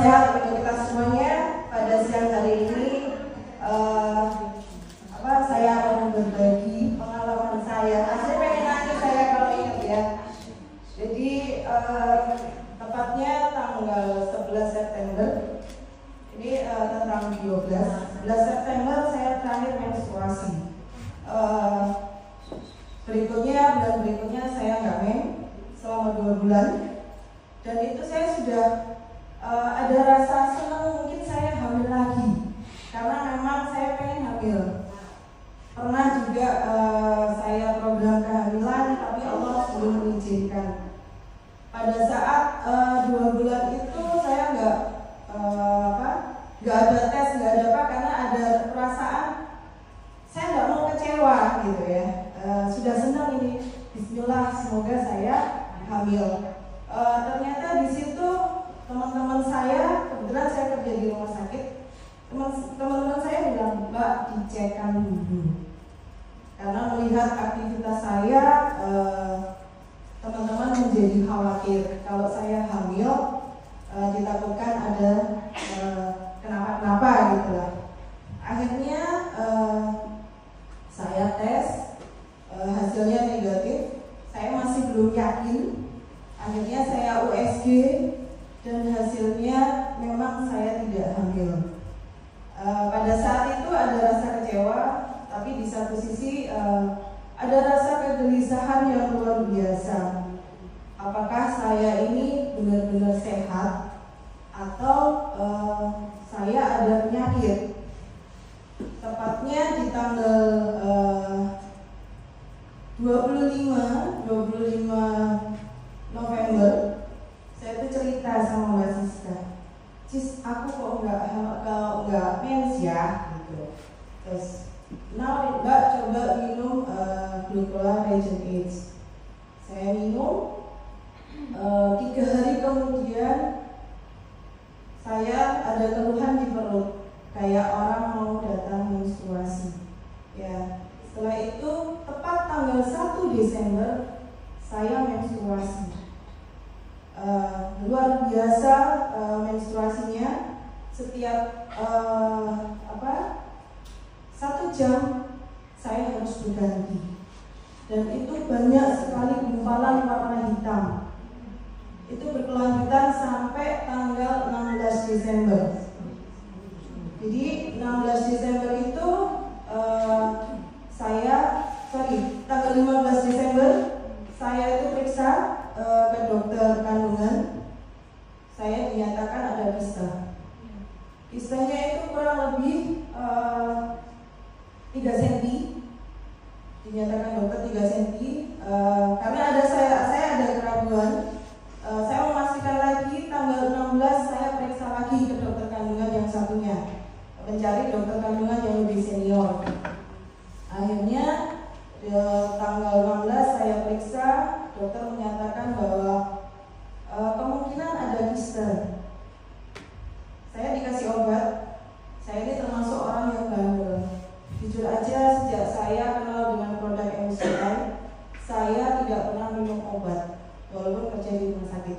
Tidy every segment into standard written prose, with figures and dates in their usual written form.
sehat untuk kita semuanya. Pada siang hari ini saya akan berbagi pengalaman saya. Asli pengen nangis saya kalau ingat ya. Jadi tepatnya tanggal 11 September. Ini tentang 11 September saya terakhir menstruasi. Bulan berikutnya saya nggak men selama 2 bulan. Dan itu saya sudah ada rasa senang, mungkin saya hamil lagi karena memang saya pengen hamil. Pernah juga saya program kehamilan tapi Allah belum mengizinkan. Pada saat 2 bulan itu saya nggak ada tes, nggak ada apa, karena ada perasaan saya nggak mau kecewa gitu ya. Sudah senang ini, Bismillah, semoga saya hamil. Ternyata di situ teman-teman saya, kebetulan saya kerja di rumah sakit, teman-teman saya bilang, Mbak, dicekkan dulu, karena melihat aktivitas saya, teman-teman menjadi khawatir kalau saya hamil, ditakutkan ada kenapa-kenapa gitu lah. Akhirnya saya tes, hasilnya negatif. Saya masih belum yakin. Akhirnya saya USG dan hasilnya memang saya tidak hamil. Pada saat itu ada rasa kecewa, tapi di satu sisi ada rasa kegelisahan yang luar biasa. Apakah saya ini benar-benar sehat atau saya ada penyakit? Tepatnya di tanggal 25 November, saya tuh cerita sama Mbak Siska, Cis, aku kok nggak mens ya, gitu. Terus, now Mbak coba minum Glucola Regen Age. Saya minum, 3 hari kemudian saya ada keluhan di perut, kayak orang mau datang menstruasi. Ya, setelah itu tepat tanggal 1 Desember saya menstruasi. Luar biasa menstruasinya. Setiap 1 jam saya harus berganti, dan itu banyak sekali gumpalan warna hitam. Itu berkelanjutan sampai tanggal 16 Desember. Jadi 16 Desember itu tanggal 15 Desember saya itu periksa ke dokter kandungan. Saya dinyatakan ada kista. Kistanya itu kurang lebih 3 cm. Dinyatakan dokter 3 cm. Karena saya ada keraguan. Saya memastikan lagi tanggal 16 saya periksa lagi ke dokter kandungan yang satunya, mencari dokter kandungan yang lebih senior. Akhirnya tanggal 16 saya periksa, dokter menyatakan bahwa kemungkinan ada kista. Saya dikasih obat. Saya ini termasuk orang yang bandel. Jujur aja, sejak saya kenal dengan produk MCI, saya tidak pernah minum obat walaupun kerja di rumah sakit,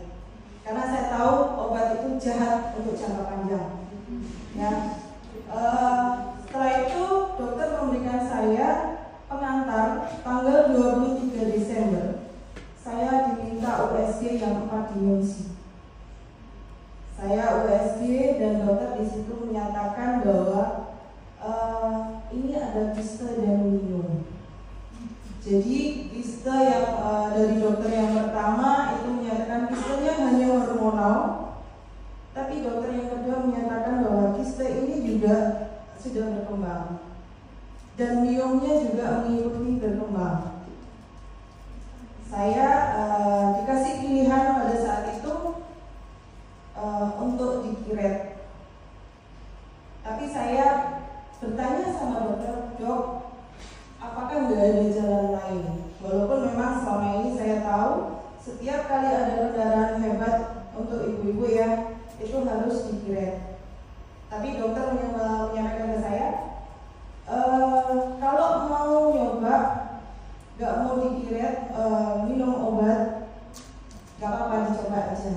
karena saya tahu obat itu jahat untuk jangka panjang. Ya, setelah itu dokter memberikan saya pengantar tanggal 23 Desember. Saya diminta USG yang 4 dimensi. Saya USG dan dokter di situ menyatakan bahwa ini ada kista dan minum. Jadi kista yang dari dokter yang pertama itu menyatakan kistanya hanya hormonal, tapi dokter yang kedua menyatakan bahwa kista ini juga sudah berkembang dan miomnya juga mengikuti berkembang. Saya dikasih pilihan pada saat itu untuk dikiret, tapi saya bertanya sama dokter, Dok, apakah nggak ada jalan lain? Walaupun memang selama ini saya tahu setiap kali ada pendarahan hebat untuk ibu-ibu ya, itu harus dikiret. Tapi dokter menyampaikan ke saya, kalau mau nyoba, nggak mau dikiret, minum obat, nggak apa-apa, dicoba aja.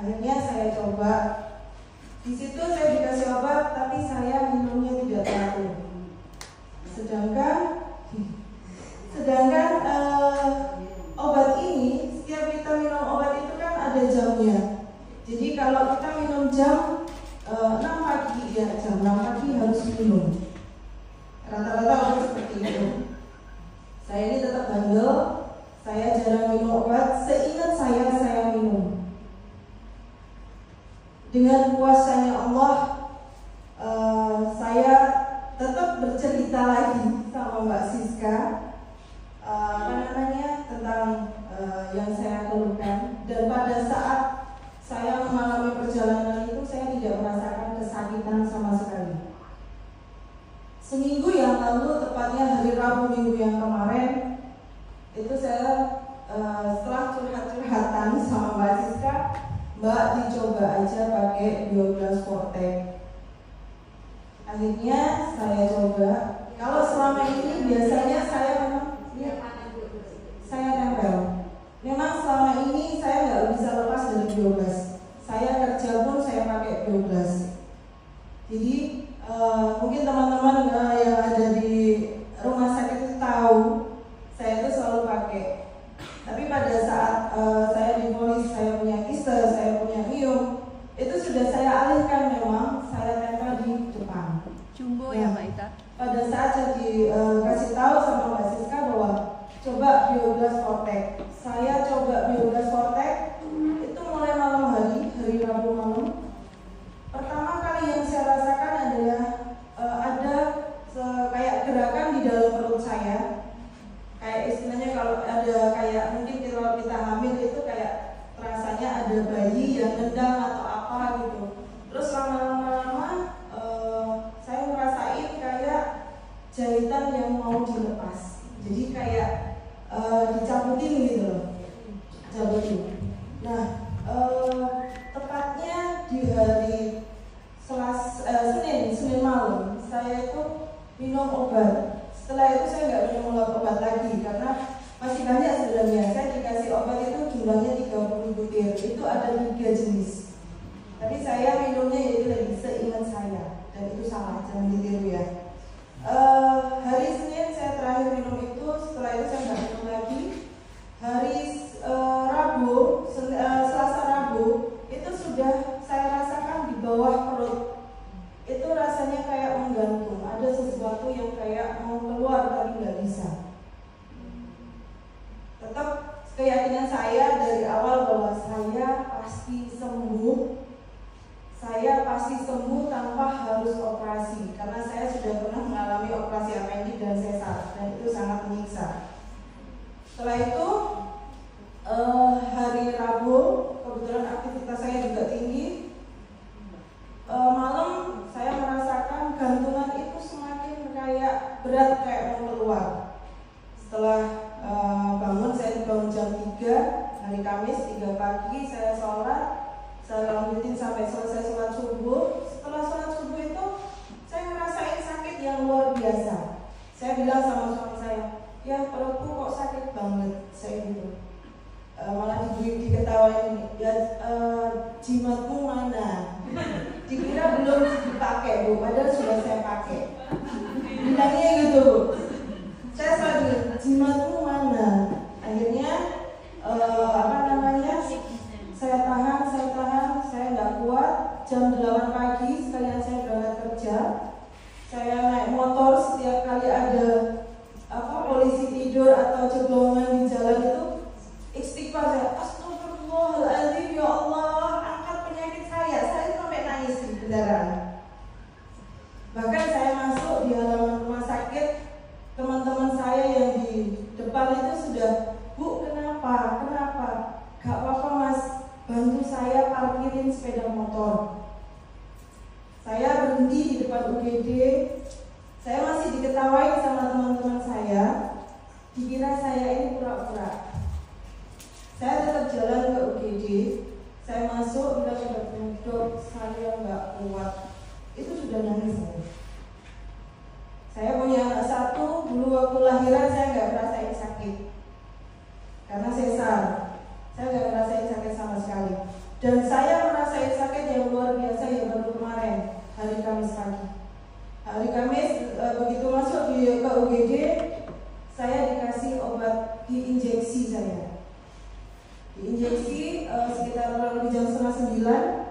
Akhirnya saya coba Di situ saya dikasih obat, tapi saya minumnya tidak teratur. Sedangkan obat ini, setiap kita minum obat itu kan ada jamnya. Jadi kalau kita minum jam 6 pagi, ya jam 6 pagi harus minum. Rata-rata orang seperti itu. Saya ini tetap bandel, saya jarang minum obat. Seingat saya minum. Dengan kuasanya Allah, saya tetap bercerita lagi sama Mbak Siska tentang yang saya keluhkan. Dan pada saat saya mengalami perjalanan itu, saya tidak merasakan kesakitan sama sekali. Seminggu yang lalu, tepatnya hari Rabu minggu yang kemarin, itu saya setelah curhat-curhatan sama Mbak Siska, Mbak dicoba aja pakai Bioglas Forte. Akhirnya saya coba. Kalau selama ini biasanya saya memang saya tempel. Memang selama ini saya nggak bisa lepas dari Bioglas. Saya kerja pun saya pakai Bioglas. Jadi mungkin teman-teman yang ada di rumah sakit itu tahu saya itu selalu pakai. Tapi pada saat saya divonis saya punya kiste, saya punya miom, itu sudah saya alihkan, memang saya tempel di depan. Jumbo ya Mbak Ita. Pada saat saya dikasih tahu sama Mbak Siska bahwa coba Bioglas Forte, saya coba Bioglas Forte itu mulai malam hari Rabu malam. Pertama kali yang saya rasakan adalah ada kayak gerakan di dalam perut saya. Kayak istilahnya kalau ada kayak mungkin kalau kita hamil itu kayak rasanya ada bayi yang nendang atau apa gitu. Terus lama-lama saya ngerasain kayak jahitan yang mau dilepas. Jadi kayak dicabutin gitu loh. Cabutin. Nah, tepatnya di hari Senin malam saya itu minum obat. Setelah itu saya nggak minum obat lagi karena masih banyak sebenarnya. Saya dikasih obat itu jumlahnya 30 butir. Itu ada 3 jenis. Tapi saya minumnya yaitu lagi seingat saya, dan itu salah, jangan ditiru ya. Hari Senin saya terakhir minum itu. Setelah itu saya nggak minum lagi. Hari Rabu, Selasa Rabu itu sudah saya rasakan di bawah perut. Itu rasanya kayak menggantung, ada sesuatu yang kayak mau keluar tapi nggak bisa. Tetap keyakinan saya dari awal bahwa saya pasti sembuh. Saya pasti sembuh tanpa harus operasi, karena saya sudah pernah mengalami operasi appendix dan sesar, dan itu sangat menyiksa. Setelah itu hari Rabu kebetulan aktivitas saya juga tinggi. Malam saya merasakan gantungan itu semakin kayak berat, kayak mau keluar. Setelah bangun, saya bangun jam 3 hari Kamis 3 pagi, saya sholat, saya lanjutin sampai selesai sholat subuh. Setelah sholat subuh itu saya ngerasain sakit yang luar biasa. Saya bilang sama suami saya, ya perutku kok sakit banget, saya gitu. Malah diketawain, ya jimatmu mana? Dikira belum dipakai Bu, padahal sudah saya pakai. Bilangnya gitu Bu. Saya selalu jimatmu mana? Akhirnya saya tahan, saya nggak kuat. Jam 8 pagi sekalian saya berangkat kerja. Saya naik motor, setiap kali ada polisi tidur atau ceblongan di jalan itu, istighfar saya, astagfirullahaladzim, ya Allah, angkat penyakit saya sampai nangis di kendaraan. Bahkan saya masuk di halaman rumah sakit, teman-teman saya yang di depan itu sudah, Bu, kenapa? Gak apa-apa Mas, bantu saya parkirin sepeda motor. Saya berhenti di depan UGD. Saya masih diketawain sama teman-teman saya, dikira saya ini pura-pura. Saya tetap jalan ke UGD. Saya masuk, bilang ke dok, saya nggak kuat. Itu sudah nangis saya. Saya punya anak 1, dulu waktu lahiran saya nggak ngerasain sakit karena sesar. Saya nggak ngerasain sakit sama sekali. Dan saya merasain sakit yang luar biasa yang baru Diinjeksi sekitar lebih jam setengah 9.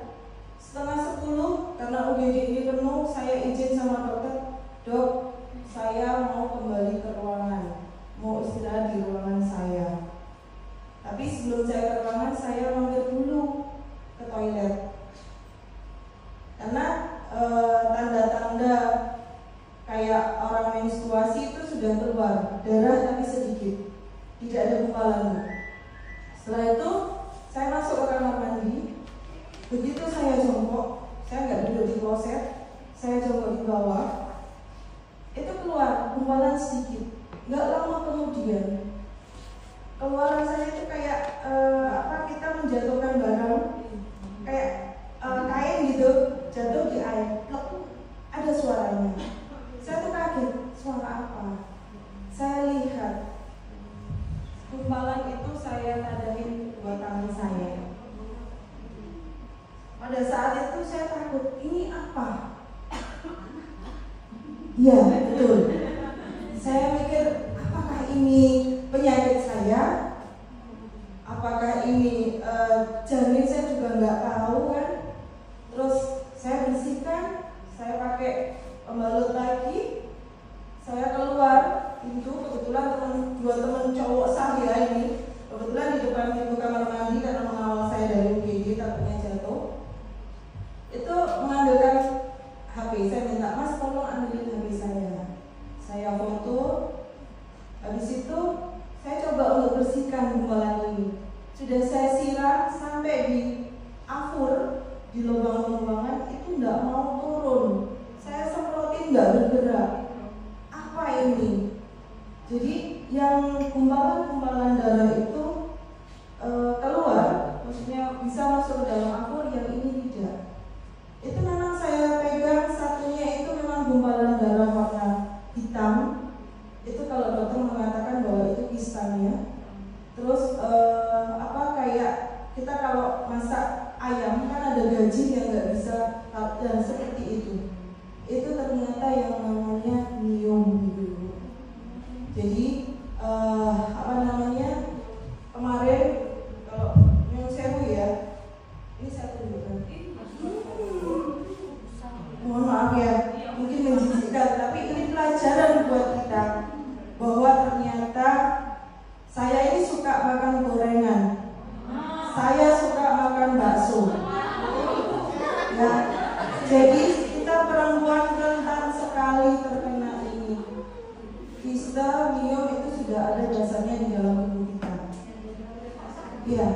Setengah 10 karena UGD ini penuh, saya izin sama dokter, dok, saya mau kembali ke ruangan, mau istirahat di ruangan saya. Tapi sebelum saya ke ruangan, saya mampir dulu ke toilet karena tanda-tanda kayak orang menstruasi itu sudah keluar darah tapi sedikit, tidak ada gumpalan. Setelah itu saya masuk ke kamar mandi. Begitu saya jongkok, saya nggak duduk di kloset, saya jongkok di bawah, itu keluar gumpalan sedikit. Nggak lama kemudian keluaran saya itu kayak kita menjatuhkan barang, kayak kain gitu jatuh di air, plek, ada suaranya. Saya tuh kaget, suara apa? Saya lihat gumpalan itu saya tadahin buat tangan saya. Pada saat itu saya takut, ini apa? Iya, betul. Saya mikir, apakah ini penyakit saya? Apakah ini janin, saya juga nggak tahu kan. Terus saya bersihkan, saya pakai pembalut lagi, saya keluar pintu. Kebetulan dua teman cowok saya ini kebetulan di depan pintu kamar mandi karena mengawal saya dari UGD, takutnya jatuh. Itu mengambilkan HP, saya minta, Mas tolong ambilin HP saya foto. Habis itu saya coba untuk bersihkan gumpalan ini. Sudah saya siram sampai di afur, di lubang-lubangan, itu tidak mau turun. Saya semprotin nggak bergerak. Apa ini? Jadi yang gumpalan darah itu keluar, maksudnya bisa masuk ke dalam afur, yang ini tidak. Itu memang saya pegang satunya itu memang gumpalan darah warna hitam. Itu kalau dokter mengatakan bahwa itu kistanya. Terus kayak kita kalau masak ayam kan ada gaji yang nggak bisa dan seperti itu. Itu ternyata yang namanya miom gitu. Jadi kemarin kalau yang sewu ya, ini saya tunjukkan. Mohon maaf ya, mungkin menjijikkan, tapi ini pelajaran buat kita bahwa ternyata saya ini suka makan gorengan, saya suka makan bakso. Ya, jadi kita perempuan rentan sekali terkena ini. Kista, miom itu sudah ada dasarnya di dalam tubuh kita. Iya,